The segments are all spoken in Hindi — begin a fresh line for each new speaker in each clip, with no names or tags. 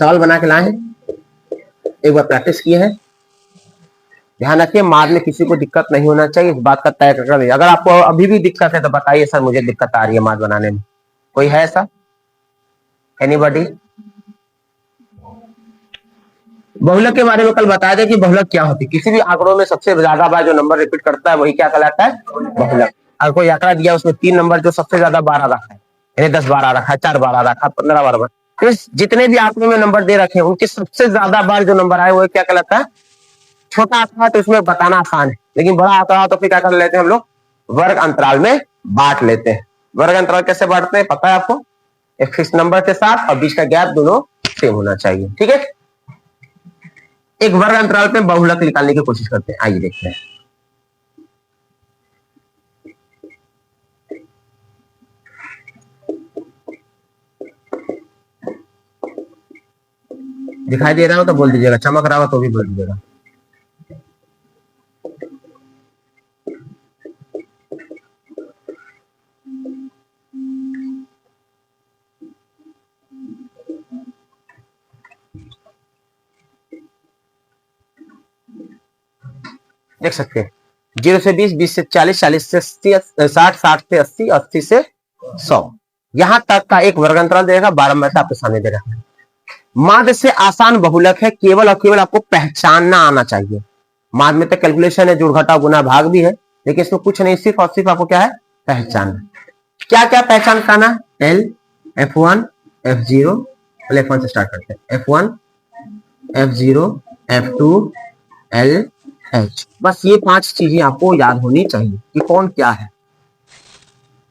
सवाल बना के लाए हैं, एक बार प्रैक्टिस किए हैं। ध्यान रखिए मार में किसी को दिक्कत नहीं होना चाहिए, इस बात का तय कर लीजिए। अगर आपको अभी भी दिक्कत है तो बताइए सर मुझे दिक्कत आ रही है मार बनाने में। कोई है ऐसा? एनीबॉडी? बहुलक के बारे में कल बताया था कि बहुलक क्या होती है। किसी भी आंकड़ों में सबसे ज्यादा बार जो नंबर रिपीट करता है वही क्या कहलाता है? बहुलक। अगर कोई आंकड़ा दिया उसमें 3 नंबर जो सबसे ज्यादा बार आ रखा है, यानी 10 बार आ रखा है, 4 बार आ रखा है, 15 बार, तो जितने भी आंकड़ों में नंबर दे रखे हैं उनके सबसे ज्यादा बार जो नंबर आए वो क्या कहलाता है? छोटा आंकड़ा तो इसमें बताना आसान है, लेकिन बड़ा आंकड़ा तो फिर क्या कर लेते हैं हम लोग? वर्ग अंतराल में बांट लेते हैं। वर्ग अंतराल कैसे बांटते हैं पता है आपको? एक फिक्स नंबर के साथ और बीच का गैप दोनों सेम होना चाहिए। ठीक है, एक वर्ग अंतराल पे बहुलक निकालने की कोशिश करते हैं। आइए देखते हैं। दिखाई दे रहा हो तो बोल दीजिएगा, चमक रहा हो तो भी बोल दीजिएगा। देख सकते हैं 0 से 20, 20 से 40, 40 से 60, 60 से 80, 80 से 100, यहां तक का एक वर्ग अंतराल देगा। बारंबारता आपके सामने दे रहा है। माध्य से आसान बहुलक है, केवल और केवल आपको पहचानना आना चाहिए। माध्य में तो कैलकुलेशन है, जोड़ घटाव गुना भाग भी है, लेकिन इसमें कुछ नहीं, सिर्फ और सिर्फ आपको क्या है? पहचानना। क्या क्या पहचान करना? एल, F1, F0, F1 से स्टार्ट करते हैं। F1, F0, F2, L, H, बस ये 5 चीजें आपको याद होनी चाहिए कि कौन क्या है।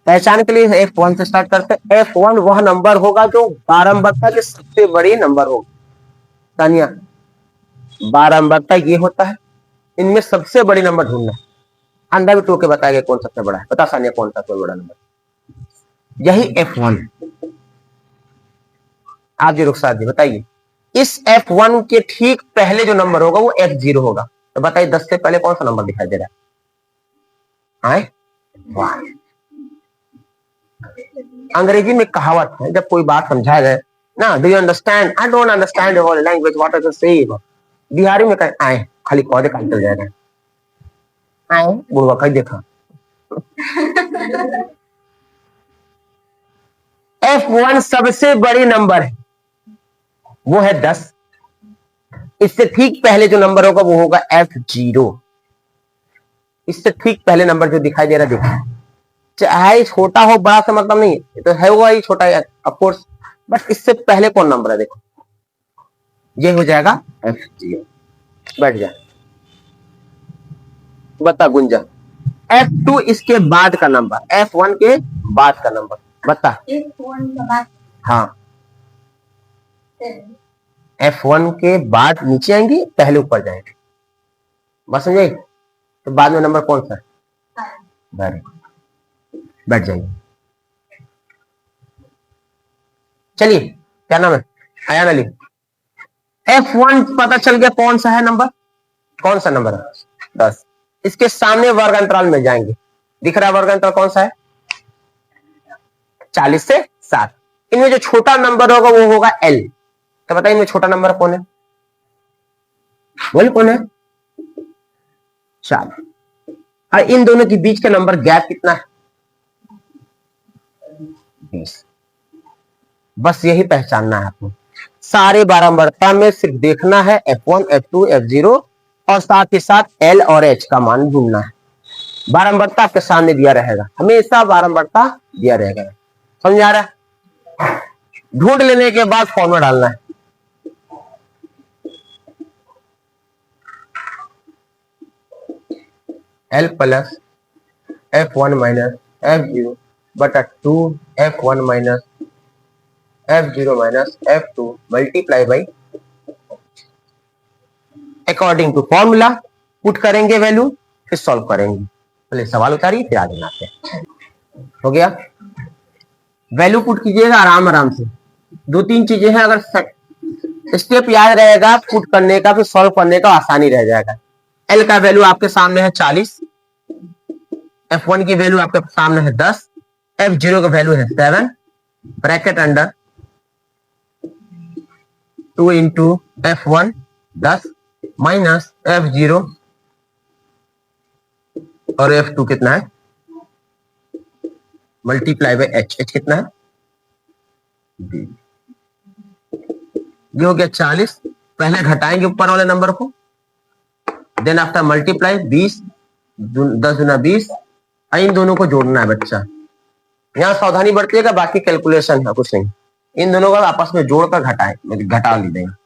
पहचान के लिए F1 से स्टार्ट करते हैं। F1 वह नंबर होगा जो बारंबारता के सबसे बड़ी नंबर होगा। तानिया, बारंबारता ये होता है, इनमें सबसे बड़ी नंबर ढूंढना है। अंदर भी टोके बताएगा कौन सबसे बड़ा है। बता सानिया कौन सा सबसे बड़ा नंबर? यही F1 है। आप जी रुखसार जी बताइए, इस F1 के ठीक पहले जो नंबर होगा वो F0 होगा। तो बताइए 10 से पहले कौन सा नंबर दिखाई दे रहा है? 1। अंग्रेजी में कहावत है, जब कोई बात समझाया जाए ना, do you understand? I don't understand your language, what are you saying? Bihari में कहे आए, खाली कौदे का चल जाएगा। आए बुढ़वा कहीं देखा। F1 सबसे बड़ी नंबर है, वो है 10। इससे ठीक पहले जो नंबर होगा वो होगा F0। इससे ठीक पहले नंबर जो दिखाई दे रहा है, देखो चाहे छोटा हो बड़ा से मतलब नहीं है, तो है वो ही छोटा है ऑफकोर्स, बस इससे पहले कौन नंबर है देखो, ये हो जाएगा F0। बैठ जा, बता गुंजा। F2 इसके बाद का नंबर, F1 के बाद का नंबर बता। F1 के बाद? हाँ, F1 के बाद नीचे आएंगे, पहले ऊपर जाएंगे, बस समझे? तो बाद में नंबर कौन सा है? वेरी गुड, बैठ जाइए। चलिए, क्या नाम है? आयान अली। F1 पता चल गया कौन सा है नंबर, कौन सा नंबर है? 10। इसके सामने वर्ग अंतराल में जाएंगे, दिख रहा है वर्ग अंतराल कौन सा है? 40 से 7। इनमें जो छोटा नंबर होगा वो होगा L। तो बताइए इनमें छोटा नंबर कौन है? बोल कौन है? 4। और इन दोनों के बीच का नंबर गैप कितना है? 20। बस यही पहचानना है आपको। सारे बारंबारता में सिर्फ देखना है F1, F2, F0 और साथ ही साथ L और H का मान ढूंढना है। बारंबारता आपके सामने दिया रहेगा, हमेशा बारंबारता दिया रहेगा। समझ आ रहा है? ढूंढ लेने के बाद फॉर्मूला डालना है। L plus F1 minus F0 बटा 2 F1 minus F0 minus F2 multiply by, according to formula put करेंगे वैल्यू, फिर सॉल्व करेंगे। पहले सवाल उतारिए फिर आगे आते हैं। हो गया? वैल्यू पुट कीजिएगा आराम आराम से। 2-3 चीजें हैं, अगर स्टेप याद रहेगा पुट करने का, फिर सॉल्व करने का आसानी रह जाएगा। L का वैल्यू आपके सामने है 40, F1 की वैल्यू आपके सामने है 10, F0 का वैल्यू है 7, bracket under 2 into F1 10 minus F0 और F2 कितना है मल्टीप्लाई बाय H कितना है ये हो गया 40। पहले घटाएंगे ऊपर वाले नंबर को, देन आफ्टर मल्टीप्लाई 20 10 गुना 20, इन दोनों को जोड़ना है बच्चा। यहाँ सावधानी बरतिएगा, बाकी कैलकुलेशन है कुछ नहीं। इन दोनों का आपस में जोड़कर घटा लीजिएगा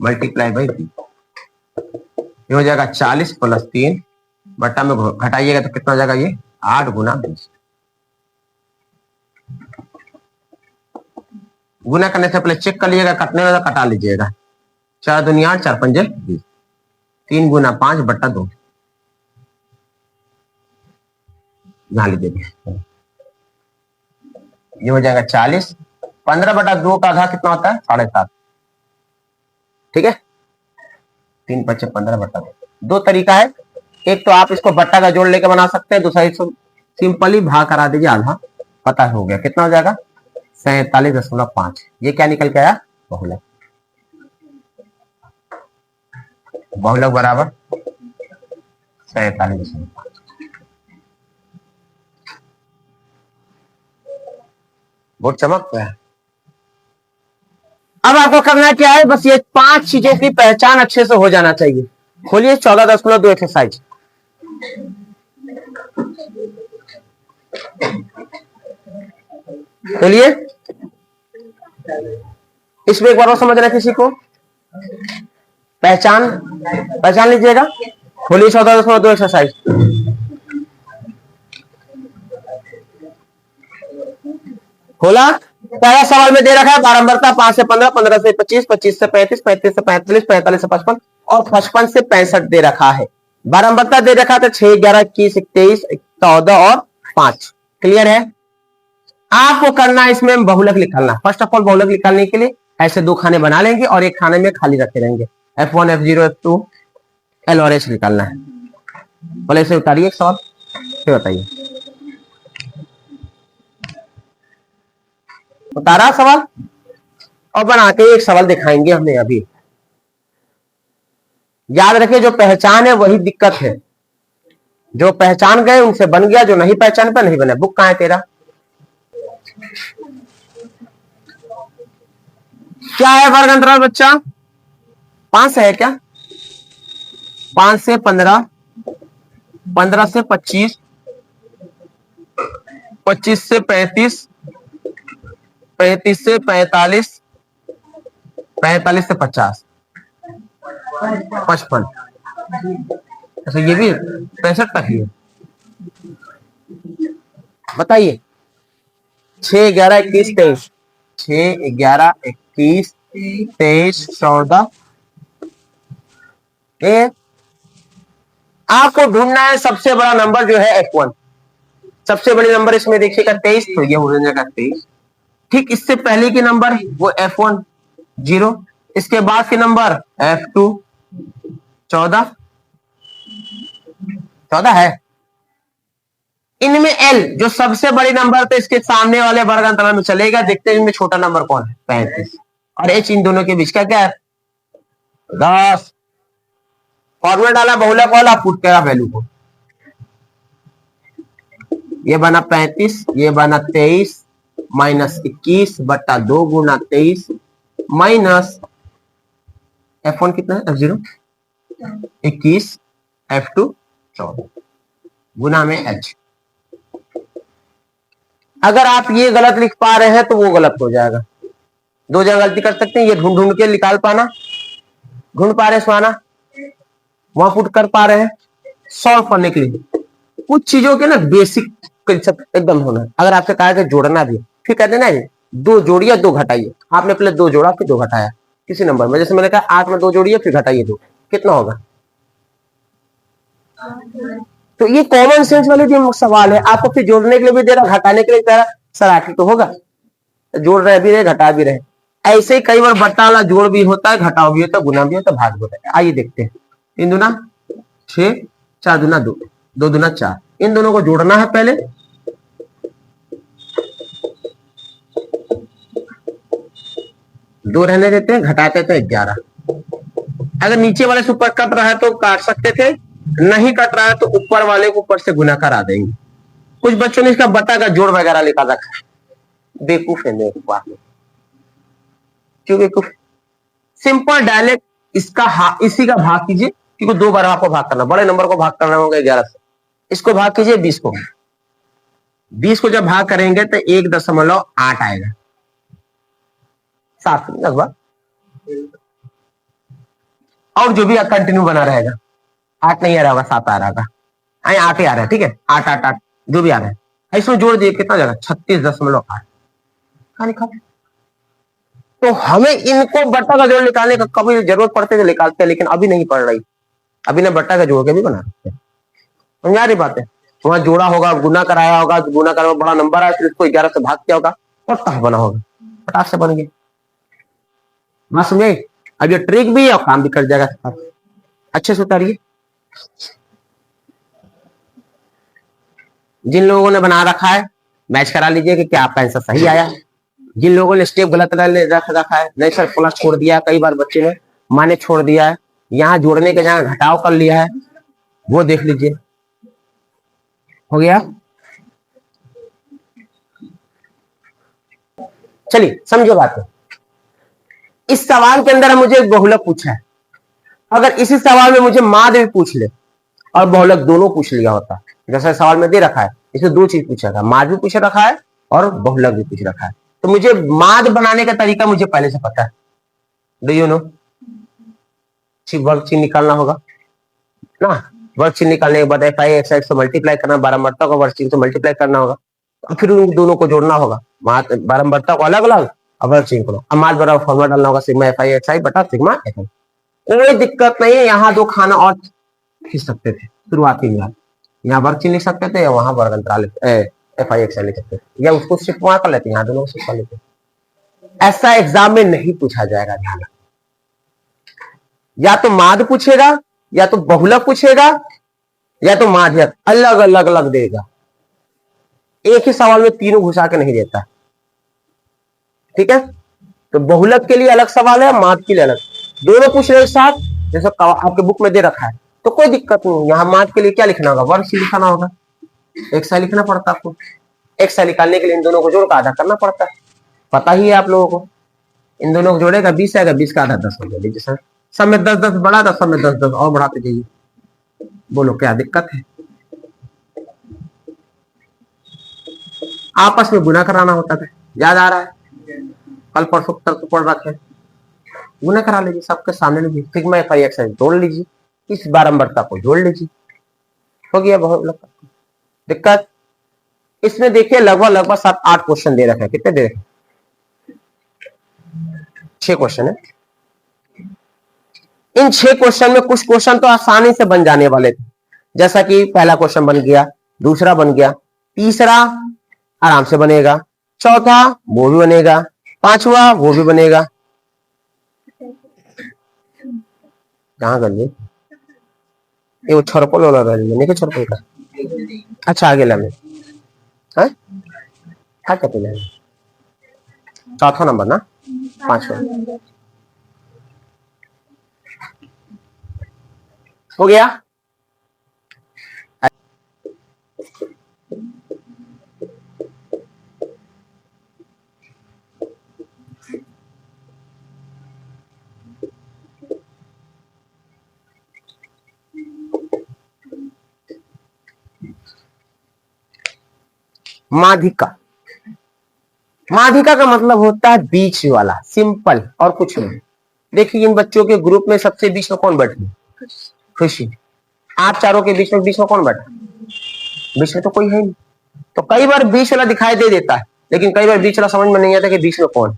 मल्टीप्लाई बाई 20, ये हो जाएगा 40 प्लस 3 बट्टा में घटाइएगा तो कितना हो जाएगा ये 8 गुना 20। गुना करने से पहले चेक कर लीजिएगा, कटने वाला कटा लीजिएगा। 4 दुनिया 4 पंजे 20, 3 गुना 5 बट्टा 2 यहाँ लीजिएगा, ये हो जाएगा 40। 15 बटा 2 का आधा कितना होता है 7.5, ठीक है। 3 5 15 बटा 2। दो तरीका है, एक तो आप इसको बट्टा का जोड़ लेके बना सकते हैं, दूसरा इसको सिंपली भाग करा दीजिए, आधा पता हो गया कितना हो जाएगा 47.5। ये क्या निकल के आया बहुलक, बहुलक बराबर 47.5। बहुत चमक है। अब आपको करना क्या है, बस ये 5 चीजें की पहचान अच्छे से हो जाना चाहिए। खोलिए 14.2 एक्सरसाइज। खोलिए, इसमें एक बार और समझना किसी को, पहचान लीजिएगा। खोलिए 14.2 एक्सरसाइज। खोला, पहला सवाल में दे रखा है बारंबारता 5 से 15, 15 से 25, 25 से 35, 35 से 45, 45 से 55 और 55 से 65 दे रखा है। बारंबारता दे रखा था 6, 11, 21, 23, 14 और 5। क्लियर है। आपको करना है इसमें बहुलक निकालना। फर्स्ट ऑफ ऑल बहुलक निकालने के लिए ऐसे 2 खाने बना लेंगे और एक खाने में खाली रखे रहेंगे। F1 F0 F2 L और H निकालना है। पहले इसे उतारिए एक सवाल, फिर बताइए। उतारा सवाल और बना के एक सवाल दिखाएंगे हमें अभी। याद रखिए जो पहचान है वही दिक्कत है, जो पहचान गए उनसे बन गया, जो नहीं पहचान पर नहीं बना। बुक कहां है तेरा, क्या है वर्ग अंतराल बच्चा 5 है क्या, 5 से 15, 15 से 25, 25 से 35, 35 से 45, 45 से 50, 55। अच्छा ये भी 65 तक ही है। बताइए 6, 11, 21, 23, 6, 11, 21, 23, 14। आपको ढूंढना है सबसे बड़ा नंबर जो है F1। सबसे बड़ी नंबर इसमें देखिएगा 23, तो ये हो जाएगा 23। ठीक इससे पहले की नंबर वो F1 0, इसके बाद के नंबर F2 14 है। इनमें L जो सबसे बड़ी नंबर तो इसके सामने वाले वर्ग अंतराल में चलेगा। देखते हैं इनमें छोटा नंबर कौन है 35, और H इन दोनों के बीच का क्या है 10। फॉर्मूला डाला बहुलक वाला, पुट करा वैल्यू को, ये बना 35, ये बना 23 माइनस 21 बट्टा 2 गुना 23 माइनस F1 कितना है F0 21, F2 14 गुना में H। अगर आप ये गलत लिख पा रहे हैं तो वो गलत हो जाएगा। 2 जगह गलती कर सकते हैं, ये ढूंढ ढूंढ के निकाल पाना, ढूंढ पा रहे सुहाना, वहां पुट कर पा रहे हैं। सॉल्व करने के लिए कुछ चीजों के ना बेसिक कंसेप्ट एकदम होना है। अगर आपसे कहा कि जोड़ना भी, फिर कहते ना 2 जोड़िए 2 घटाइए, आपने पहले 2 जोड़ा फिर 2 घटाया किसी नंबर में। जैसे मैंने कहा 8 में 2 जोड़िए फिर घटाइए 2, कितना होगा। तो ये कॉमन सेंस वाले जो सवाल है, आपको फिर जोड़ने के लिए भी दे रहा, घटाने के लिए कह रहा, सर आखिर तो होगा, जोड़ रहे भी रहे घटा भी रहे। ऐसे ही कई बार बट्टा वाला जोड़ भी होता है, घटाव भी होता है, गुना भी होता है, भाग भी होता है। आइए देखते हैं। 3 दूना 6, 4 दूना 2, 2 दूना 4, इन दोनों को जोड़ना है पहले। दो रहने देते हैं, घटाते तो 11। अगर नीचे वाले से ऊपर कट रहा है तो काट सकते थे, नहीं कट रहा है तो ऊपर वाले को ऊपर से गुना करा देंगे। कुछ बच्चों ने इसका बटा का जोड़ वगैरह निकाल रखा है, बेवकूफ है मेरे पास में। क्यों बेवकूफ? सिंपल डायरेक्ट इसका इसी का भाग कीजिए, क्योंकि 2 बार आपको भाग करना, बड़े नंबर को भाग करना होगा 11 से। इसको भाग कीजिए 20 को, 20 को जब भाग करेंगे तो 1.8 आएगा, 7 लगभग। और जो भी कंटिन्यू बना रहेगा, 8 नहीं आ रहा होगा, 7 आ रहा होगा, 8 ही आ रहा है, ठीक है, 8 8 8 जो भी आ रहा है, इसमें जोड़ दिए कितना जाएगा, 36.8। तो हमें इनको बट्टा का जोड़ निकालने का कभी जरूरत पड़ते तो निकालते हैं, लेकिन अभी नहीं पड़ रही। अभी ना बट्टा का जोड़ के भी बना सकते हैं, समझा रही बात है। वहां जोड़ा होगा, गुना कराया होगा, गुना करा बड़ा नंबर आया, फिर इसको 11 से भाग किया होगा और तह बना होगा, फटाक से बन गया। बात समझे? अब ये ट्रिक भी है और काम भी कर जाएगा। अच्छे से उतारिए। जिन लोगों ने बना रखा है मैच करा लीजिए कि क्या आपका आंसर सही आया। जिन लोगों ने स्टेप गलत रख रखा है, नहीं सर प्लस छोड़ दिया, कई बार बच्चे ने माने छोड़ दिया है, यहाँ जोड़ने के जगह घटाव कर लिया है, वो देख लीजिए। हो गया? चलिए समझो बात है। इस सवाल के अंदर मुझे बहुलक पूछा है, अगर इसी सवाल में मुझे माद भी पूछ ले और बहुलक दोनों पूछ लिया होता, जैसा सवाल में दे रखा है, इसमें 2 चीज पूछा था, माद भी पूछ रखा है और बहुलक भी पूछ रखा है, तो मुझे माद बनाने का तरीका मुझे पहले से पता है। Do you know? वर्ग चिन्ह निकालना होगा ना, वर्ग चिन्ह निकालने के बाद एफ आई एक्स एक्स से मल्टीप्लाई करना, बारंबारता को वर्ग चिन्ह से मल्टीप्लाई करना होगा, और फिर उन दोनों को जोड़ना होगा, बारंबारता को अलग अलग और वर्ग चिन्ह को। अब माद बराबर फॉर्मूला डालना होगा, सिग्मा एफ आई एक्स आई बटा सिग्मा एफ आई। कोई दिक्कत नहीं है, यहाँ 2 खाना और खींच सकते थे शुरुआती में, यहाँ वर्ग चिन्ह लिख सकते थे या वहां वर्ग अंतराल एफ आई एक्स आई लिख सकते थे, या उसको शिफ्ट वहां कर लेते, यहाँ दोनों को शिफ्ट कर लेते। ऐसा एग्जाम में नहीं पूछा जाएगा, ध्यान। या तो माद पूछेगा, या तो बहुलक पूछेगा, या तो माध्यक, अलग अलग अलग देगा। एक ही सवाल में तीनों घुसा के नहीं देता, ठीक है। तो बहुलक के लिए अलग सवाल है, माद के लिए अलग, दोनों पूछ रहे एक साथ, जैसे आपके बुक में दे रखा है, तो कोई दिक्कत नहीं। यहाँ माद के लिए क्या लिखना होगा, वर्ग लिखना होगा, एक्स आई लिखना पड़ता है आपको। एक्स आई निकालने के लिए इन दोनों को जोड़ का आधा करना पड़ता है, पता ही है आप लोगों को। इन दोनों को जोड़ेगा 20 आएगा, 20 का आधा 10 हो जाएगा। सर सब में 10 10 बढ़ा था, सब में 10 10 और बढ़ाते जाइए, बोलो क्या दिक्कत है। आपस में गुना कराना होता था, याद आ रहा है? कल परसों तक तो पढ़ रखे, गुना करा लीजिए, सबके सामने लीजिए, सिग्मा एफ आई एक्स जोड़ लीजिए, इस बारंबारता को जोड़ लीजिए, हो गया। बहुत दिक्कत इसमें देखिए, लगभग 7-8 क्वेश्चन दे रखे हैं। कितने दे रखे? 6 क्वेश्चन है। इन 6 क्वेश्चन में कुछ क्वेश्चन तो आसानी से बन जाने वाले थे, जैसा कि पहला क्वेश्चन बन गया, दूसरा बन गया, तीसरा आराम से बनेगा, चौथा वो भी बनेगा, पांचवा वो भी बनेगा। कहाँ कर ये वो छरपल वाला नहीं के छरपल का, अच्छा आगे ला में चौथा नंबर ना, 5वां हो गया। माध्यिका, माध्यिका का मतलब होता है बीच वाला, सिंपल और कुछ नहीं। देखिए इन बच्चों के ग्रुप में सबसे बीच में कौन बैठी? खुशी। आप चारों के बीच में कौन बैठा? बीच में तो कोई है नहीं। तो कई बार बीच वाला दिखाई दे देता है, लेकिन कई बार बीच वाला समझ में नहीं आता कि बीच में कौन।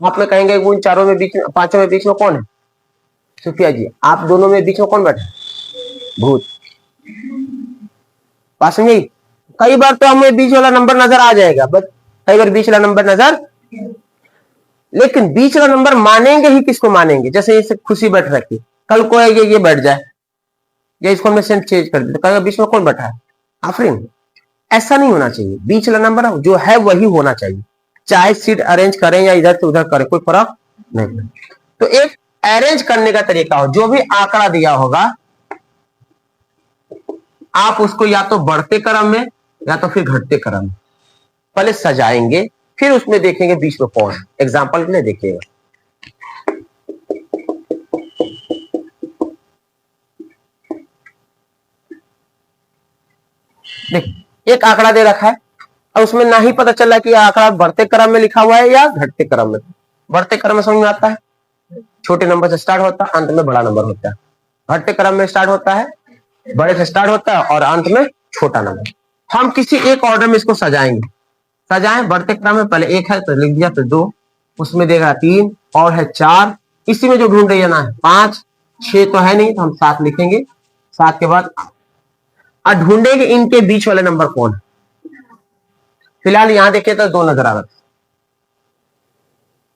आप में कहेंगे उन चारों में बीच में, पांचों में बीच में कौन है? सुफिया जी, आप दोनों में बीच में कौन बैठा? भूत। बात समझी? कई बार तो हमें बीच वाला नंबर नजर आ जाएगा, बट कई बार बीच वाला नंबर नजर, लेकिन बीच वाला नंबर मानेंगे ही किसको मानेंगे? जैसे इसे खुशी बैठ रखी, कल को ये बैठ जाए या इसको हमने सेंट चेंज कर दिया, कहेगा बीच में कौन बैठा है? आफरीन। ऐसा नहीं होना चाहिए, बीच वाला नंबर जो है वही होना चाहिए, चाहे सीट अरेंज करें या इधर से उधर करें, कोई फर्क नहीं। तो एक अरेंज करने का तरीका हो, जो भी आंकड़ा दिया होगा आप उसको या तो बढ़ते क्रम में या तो फिर घटते क्रम में पहले सजाएंगे, फिर उसमें देखेंगे बीच में कौन है। एग्जाम्पल के लिए देखिएगा, देख एक आंकड़ा दे रखा है और उसमें ना ही पता चला कि आंकड़ा बढ़ते क्रम में लिखा हुआ है या घटते क्रम में। बढ़ते क्रम में समझ में आता है, छोटे नंबर से स्टार्ट होता है, अंत में बड़ा नंबर होता है। घटते क्रम में स्टार्ट होता है, बड़े से स्टार्ट होता है और अंत में छोटा नंबर। हम किसी एक ऑर्डर में इसको सजाएंगे। सजाएं, बढ़ते क्रम में पहले एक है तो लिख दिया, तो 2, उसमें देगा 3 और है 4, इसी में जो ढूंढ रही है ना 5, 6 तो है नहीं तो हम 7 लिखेंगे। 7 के बाद और ढूंढेंगे इनके बीच वाले नंबर कौन है। फिलहाल यहां देखे तो 2 नजर आ रहा था,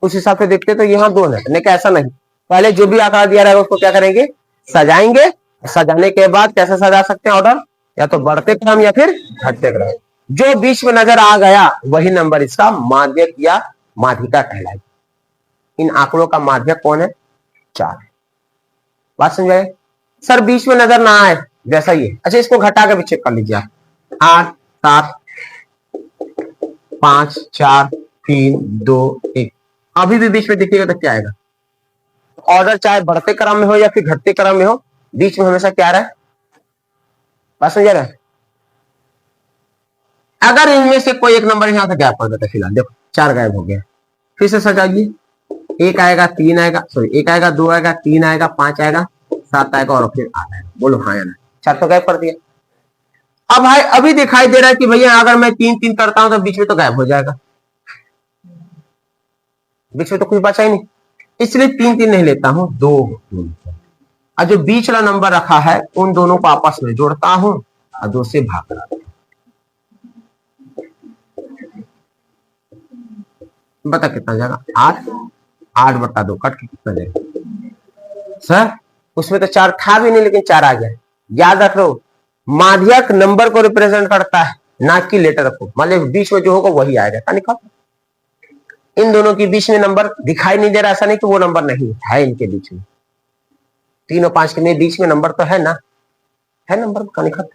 उस हिसाब से देखते तो यहाँ 2 है, लेकिन ऐसा नहीं। पहले जो भी आंकड़ा दिया रहेगा उसको क्या करेंगे, सजाएंगे। सजाने के बाद कैसे सजा सकते हैं ऑर्डर, या तो बढ़ते क्रम या फिर घटते क्रम। जो बीच में नजर आ गया वही नंबर इसका माध्यक या माध्यिका कहलाएगी। इन आंकड़ों का माध्यक कौन है, 4। बात समझाए सर, बीच में नजर ना आए जैसा ये। अच्छा इसको घटा के भी चेक कर लीजिए आप, 8 7 5 4 3 2 1, अभी भी बीच में देखिएगा तो क्या आएगा। ऑर्डर चाहे बढ़ते क्रम में हो या फिर घटते क्रम में हो, बीच में हमेशा क्या रहा है, बात समझ रहा है। अगर इनमें से कोई एक नंबर यहां से गैप कर देता है, फिलहाल देखो 4 गायब हो गया, फिर से सजाइए। 1 आएगा 3 आएगा, सॉरी 1 आएगा 2 आएगा 3 आएगा 5 आएगा 7 आएगा और फिर 8 आएगा। बोलो हाँ या ना, 4 तो गायब कर दिया। अब भाई अभी दिखाई दे रहा है कि भैया अगर मैं 3 3 करता हूं तो बीच में तो गायब हो जाएगा, बीच में तो कुछ बचा ही नहीं, इसलिए 3 3 नहीं लेता हूं, 2 और जो बीच वाला नंबर रखा है उन दोनों को आपस में जोड़ता हूं और 2 से भाग करता हूं। बता कितना जाएगा, 8 8 बटा 2 कट के कितना जाएगा सर, उसमें तो 4 था भी नहीं लेकिन 4 आ गया। याद रख लो, माध्यक नंबर को रिप्रेजेंट करता है, ना कि लेटर को। मतलब बीच में जो होगा वही आएगा। निकाल, इन दोनों के बीच में नंबर दिखाई नहीं दे रहा, ऐसा नहीं कि वो नंबर नहीं है इनके बीच में। 3 और 5 के बीच में नंबर तो है ना, है नंबर का निकल।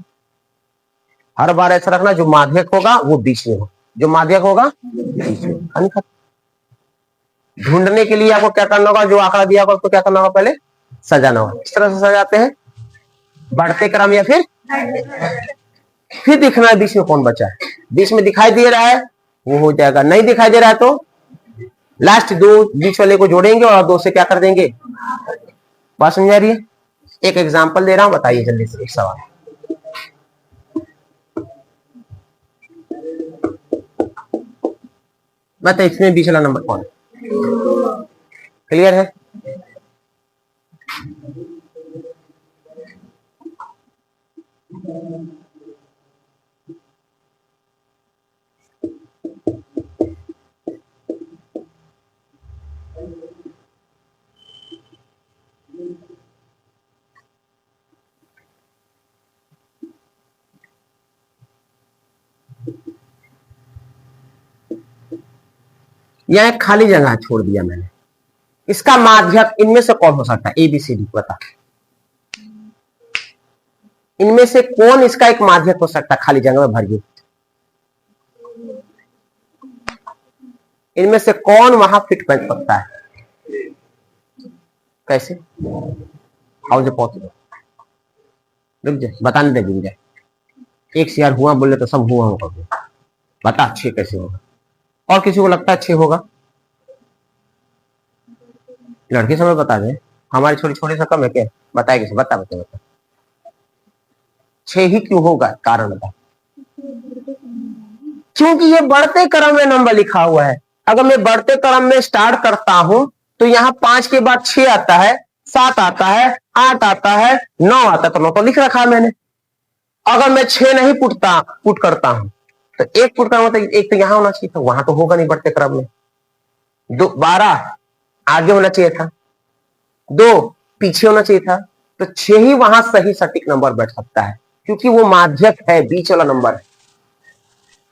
हर बार ऐसा रखना, जो माध्यक होगा वो बीच में हो, जो माध्यक होगा बीच में। ढूंढने के लिए आपको क्या करना होगा, जो आंकड़ा दिया होगा उसको क्या करना होगा, पहले सजाना होगा। इस तरह से सजाते हैं, बढ़ते क्रम या फिर दिखना है बीच में कौन बचा है। बीच में दिखाई दे रहा है वो हो जाएगा, नहीं दिखाई दे रहा है तो लास्ट 2 बीच वाले को जोड़ेंगे और 2 से क्या कर देंगे। बात समझ आ रही है। एक एग्जांपल दे रहा हूं, बताइए जल्दी से एक सवाल। बताइए इसमें बीच वाला नंबर कौन है, क्लियर है। यह एक खाली जगह छोड़ दिया मैंने, इसका माध्यक इनमें से कौन हो सकता है, ABCD बता, इनमें से कौन इसका एक माध्यक हो सकता है, खाली जगह में भरिए। इनमें से कौन वहां फिट कर सकता है, कैसे, हाउ इज पॉसिबल। रुक जाए, बताने दे, रुक जाए। एक से यार हुआ बोले तो सब हुआ होगा, बता अच्छे कैसे होगा। और किसी को लगता है अच्छे होगा, लड़की समय बता दे, हमारी छोटी छोटी सा कम है क्या, बताए किसे, बता बता बता। 6 ही क्यों होगा, कारण बता। क्योंकि ये बढ़ते क्रम में नंबर लिखा हुआ है। अगर मैं बढ़ते क्रम में स्टार्ट करता हूं तो यहाँ 5 के बाद 6 आता है, 7 आता है, 8 आता है, 9 आता है, तो 9 तो लिख रखा है मैंने। अगर मैं 6 नहीं पुट करता हूं तो 1 पुट करूंगा, तो एक तो यहां होना चाहिए था, वहां तो होगा नहीं बढ़ते क्रम में। 12 आगे होना चाहिए था, 2 पीछे होना चाहिए था, तो 6 ही वहां सही सटीक नंबर बैठ सकता है, क्योंकि वो माध्यक है, बीच वाला नंबर है।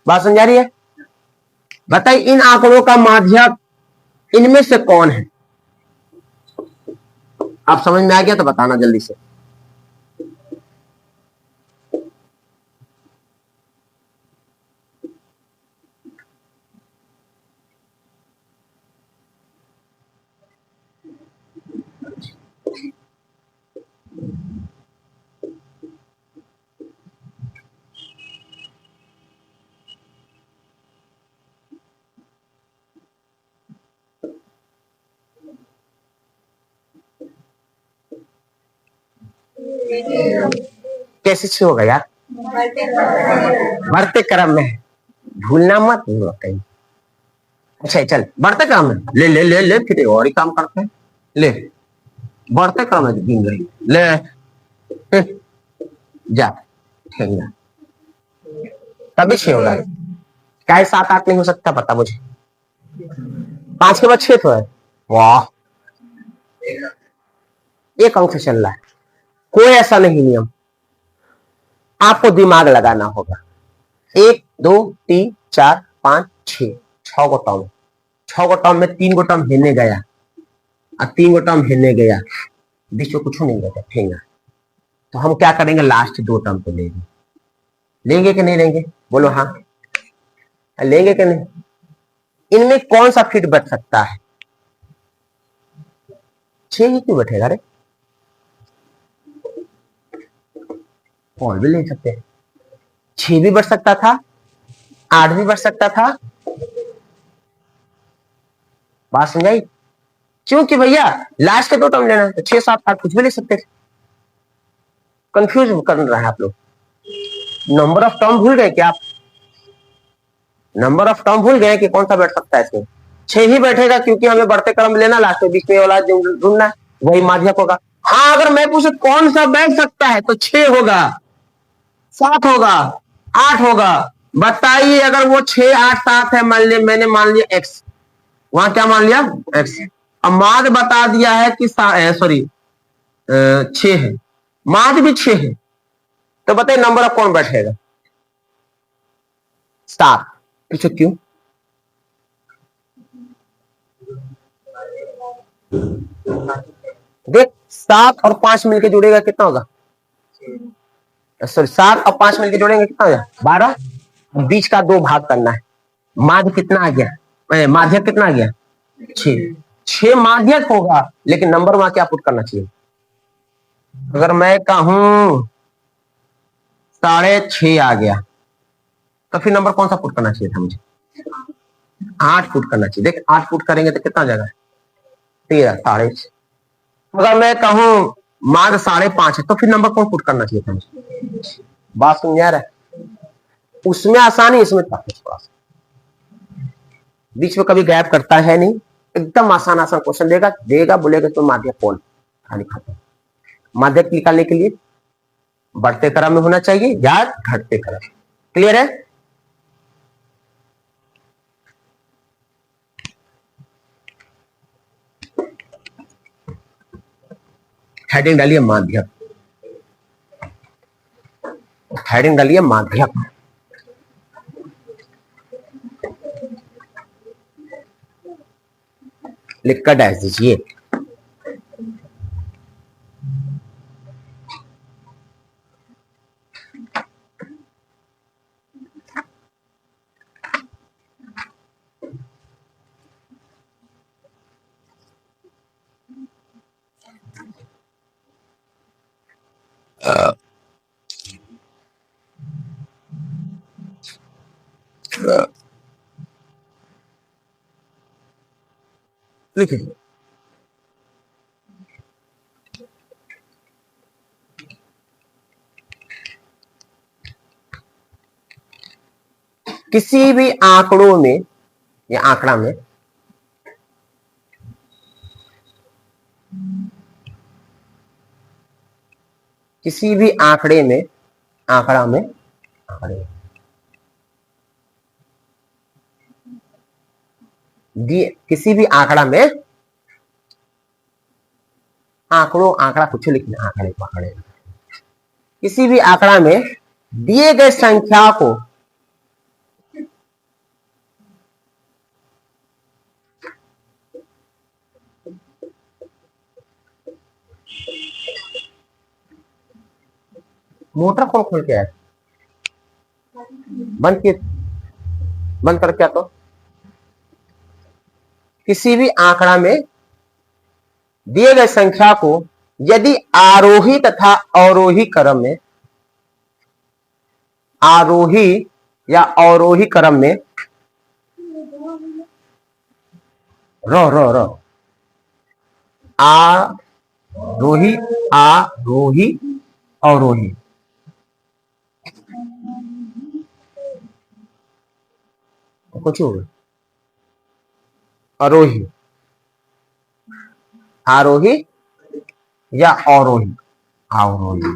बात समझा रही है। बताइए इन आंकड़ों का माध्यक इनमें से कौन है, आप समझ में आ गया तो बताना जल्दी से। कैसे से होगा यार? बढ़ते क्रम में, भूलना मत भूलो कहीं। अच्छा चल, बढ़ते क्रम में ले ले ले ले, फिर और ही काम करते हैं। ले, बढ़ते क्रम में गिन रही ले, जा ठेंगा, तभी छह होगा। क्या 7 8 नहीं हो सकता? पता मुझे। 5 के बाद 6 तो है। वाह, एक अंक से चल रहा है। कोई ऐसा नहीं नियम, आपको दिमाग लगाना होगा। 1 2 3 4 5 6, 6 गो टर्म। 6 गो टर्म में 3 गो टर्म हिलने गया और 3 गो टर्म हिलने गया, बीच में कुछ नहीं बचा ठेंगा। तो हम क्या करेंगे? लास्ट 2 टर्म को लेंगे। लेंगे कि नहीं लेंगे? बोलो हाँ, लेंगे कि नहीं? इनमें कौन सा फिट बच सकता है? 6 ही क्यों बैठेगा रे? और भी ले सकते हैं। 6 भी बढ़ सकता था, 8 भी बढ़ सकता था। बात समझाई? क्योंकि भैया लास्ट के 2 टर्म लेना है तो 6 7 8 कुछ भी ले सकते थे। कंफ्यूज कर रहे हैं आप लोग। नंबर ऑफ टर्म भूल गए क्या आप? नंबर ऑफ टर्म भूल गए कि कौन सा बैठ सकता है इसमें? 6 ही बैठेगा, क्योंकि हमें बढ़ते क्रम लेना, लास्ट में बीच में वाला ढूंढना है, वही माध्यक होगा। हाँ, अगर मैं पूछूं कौन सा बैठ सकता है तो 6 होगा, 7 होगा, 8 होगा। बताइए, अगर वो 6 8 7 है, मान लिया मैंने, मान लिया एक्स, वहां क्या मान लिया? एक्स। अब माध्य बता दिया है कि सॉरी 6 है, माध्य भी 6 है, तो बताइए नंबर ऑफ कौन बैठेगा? 7। पूछो क्यों? देख, 7 और 5 मिलके जुड़ेगा कितना होगा? सॉरी, 7 और 5 मिलके जोड़ेंगे कितना हो जाए? 12। बीच का 2 भाग करना है। माध्य कितना आ गया? माध्यक कितना आ गया? 6। 6 माध्यक होगा, लेकिन नंबर वहां क्या पुट करना चाहिए? अगर मैं कहूं 6.5 आ गया, तो फिर नंबर कौन सा पुट करना चाहिए था मुझे? 8 पुट करना चाहिए। देख, 8 पुट करेंगे तो कितना आ जाएगा? 13, 6.5। अगर मैं कहूं माध्य 5.5 है, तो फिर नंबर कौन पुट करना चाहिए था मुझे? बात समझ आ रहा है? उसमें आसानी, इसमें थोड़ा सा बीच में कभी गैप करता है नहीं। एकदम आसान आसान क्वेश्चन देगा देगा, बोलेगा तो माध्यक कौन, खाली खत्म। माध्यक निकालने के लिए बढ़ते क्रम में होना चाहिए या घटते क्रम। क्लियर है? हेडिंग डालिए माध्यक, हेडिंग डालिए माध्यक। लिखकर डैश दीजिए। लिखिए, किसी भी आंकड़ों में या आंकड़ा में किसी भी आंकड़े में, आंकड़ा में, आंकड़े दिए, किसी भी आंकड़ा में, आंकड़ों, आंकड़ा कुछ लिखना, आंकड़े पकड़े, किसी भी आंकड़ा में दिए गए संख्या को मोटर कौन खोल के आया? बंद किए, बंद कर क्या? तो किसी भी आंकड़ा में दिए गए संख्या को यदि आरोही तथा अवरोही क्रम में, आरोही या अवरोही क्रम में, रो रो रो आरोही, आरोही, अवरोही, कुछ होगा, आरोही, आरोही या अवरोही, अवरोही,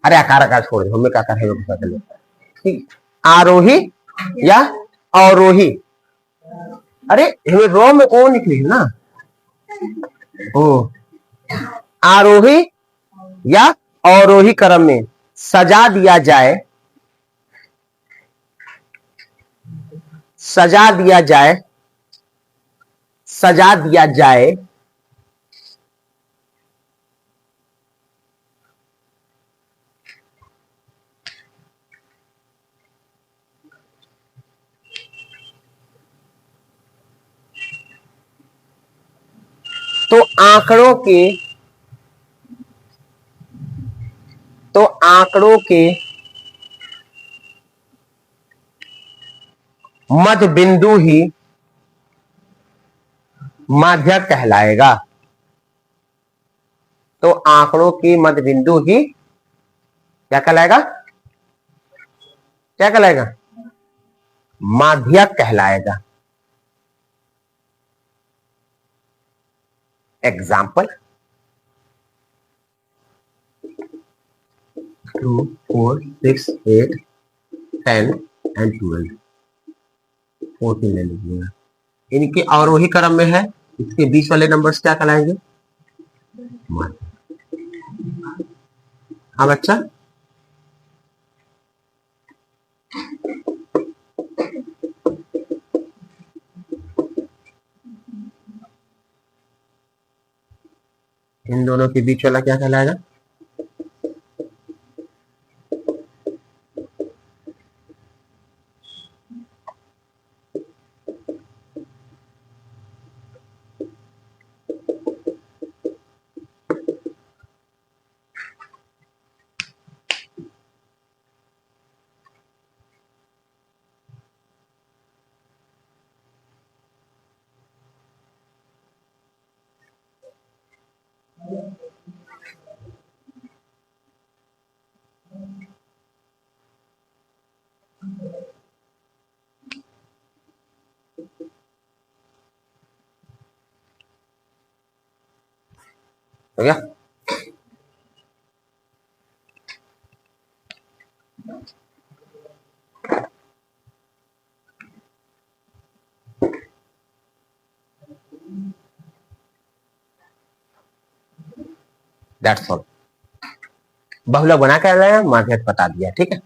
अरे आकार आकार छोड़ दो, हमें क्या आकार है वो पता चले, ठीक। आरोही या अवरोही, अरे हमें रो में ओ निकली है ना, ओ, आरोही या अवरोही क्रम में सजा दिया जाए, सजा दिया जाए, सजा दिया जाए तो आंकड़ों के, तो आंकड़ों के मध्य बिंदु ही माध्यक कहलाएगा। तो आंकड़ों की मध्य बिंदु ही क्या कहलाएगा? क्या कहलाएगा? माध्यक कहलाएगा। एग्जाम्पल 2, 4, 6, 8, 10 एंड 12, 14 ले लीजिएगा। इनके अवरोही क्रम में है, इसके बीच वाले नंबर्स क्या कहलाएंगे? हाँ बच्चा, इन दोनों के बीच वाला क्या कहलाएगा? हो गया? That's all. बहुलक बना कर माध्यक बता दिया, ठीक है।